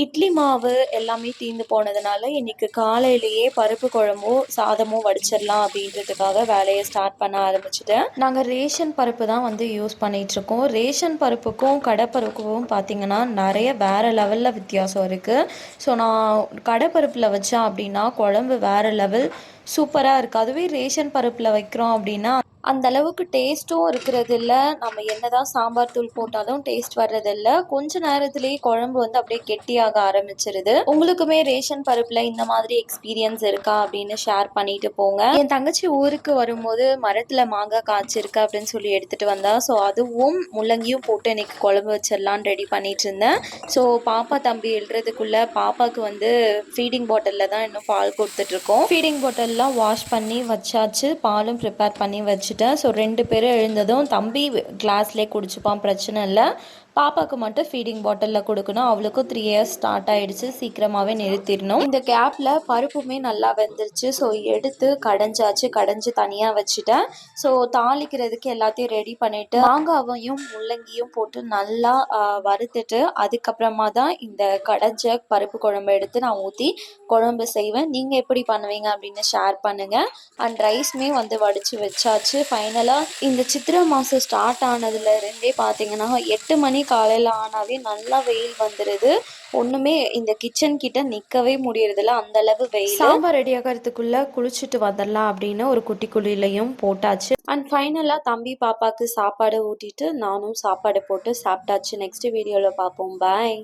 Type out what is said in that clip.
இட்லி மாவு எல்லாமே தீர்ந்து போனதுனால இன்னைக்கு காலையிலேயே பருப்பு குழம்பும் சாதமும் வடிச்சிடலாம் அப்படின்றதுக்காக வேலையை ஸ்டார்ட் பண்ண ஆரம்பிச்சிட்டேன். நாங்கள் ரேஷன் பருப்பு தான் வந்து யூஸ் பண்ணிகிட்ருக்கோம். ரேஷன் பருப்புக்கும் கடைப்பருப்புக்கும் பார்த்திங்கன்னா நிறைய வேறு லெவலில் வித்தியாசம் இருக்குது. ஸோ நான் கடைப்பருப்பில் வச்சேன் அப்படின்னா குழம்பு வேறு லெவல் சூப்பராக இருக்குது. அதுவே ரேஷன் பருப்பில் வைக்கிறோம் அப்படின்னா அந்த அளவுக்கு டேஸ்ட்டும் இருக்கிறது இல்லை. நம்ம என்னதான் சாம்பார் தூள் போட்டாலும் டேஸ்ட் வர்றதில்ல. கொஞ்ச நேரத்திலேயே குழம்பு வந்து அப்படியே கெட்டியாக ஆரம்பிச்சிருது. உங்களுக்குமே ரேஷன் பருப்பில் இந்த மாதிரி எக்ஸ்பீரியன்ஸ் இருக்கா அப்படின்னு ஷேர் பண்ணிட்டு போங்க. என் தங்கச்சி ஊருக்கு வரும்போது மரத்தில் மாங்காய் காய்ச்சிருக்கு அப்படின்னு சொல்லி எடுத்துகிட்டு வந்தா. ஸோ அதுவும் முள்ளங்கியும் போட்டு இன்னைக்கு குழம்பு வச்சிடலான்னு ரெடி பண்ணிட்டு இருந்தேன். ஸோ பாப்பா தம்பி எழுறதுக்குள்ளே பாப்பாவுக்கு வந்து ஃபீடிங் பாட்டிலில் தான் இன்னும் பால் கொடுத்துட்ருக்கோம். ஃபீடிங் பாட்டில்லாம் வாஷ் பண்ணி வச்சாச்சு, பாலும் ப்ரிப்பேர் பண்ணி வச்சுட்டேன். ஸோ 2 பேரும் எழுந்ததும் தம்பி கிளாஸ்லேயே குடிச்சுப்பான், பிரச்சனை இல்லை. பாப்பாவுக்கு மட்டும் ஃபீடிங் பாட்டிலில் கொடுக்கணும். அவளுக்கும் 3 இயர்ஸ் ஸ்டார்ட் ஆகிடுச்சு, சீக்கிரமாகவே நிறுத்திடணும். இந்த கேப்பில் பருப்புமே நல்லா வெந்துருச்சு. ஸோ எடுத்து கடைஞ்சாச்சு, கடைஞ்சி தனியாக வச்சுட்டேன். ஸோ தாளிக்கிறதுக்கு எல்லாத்தையும் ரெடி பண்ணிவிட்டு மாங்காவையும் முள்ளங்கியும் போட்டு நல்லா வறுத்துட்டு அதுக்கப்புறமா தான் இந்த கடைஞ்ச பருப்பு குழம்பு எடுத்து நான் ஊற்றி குழம்பு செய்வேன். நீங்கள் எப்படி பண்ணுவீங்க அப்படின்னு ஷேர் பண்ணுங்கள். அண்ட் ரைஸ்மே வந்து வடித்து வச்சாச்சு. ஃபைனலாக இந்த சித்திரை மாதம் ஸ்டார்ட் ஆனதுலேருந்தே பார்த்தீங்கன்னா 8 மணி காலையில் ஆனாவே நல்லா வெயில் வந்துடுது. ஒன்றுமே இந்த கிச்சன் கிட்ட நிற்கவே முடியறதில்ல, அந்தளவு வெயில். சாம்பார் ரெடி ஆகிறதுக்குள்ளே குளிச்சுட்டு வந்துடலாம் அப்படின்னு ஒரு குட்டி குழியிலையும் போட்டாச்சு. அண்ட் ஃபைனலாக தம்பி பாப்பாவுக்கு சாப்பாடு ஊட்டிட்டு நானும் சாப்பாடு போட்டு சாப்பிட்டாச்சு. நெக்ஸ்ட் வீடியோவில் பார்ப்போம். பாய்.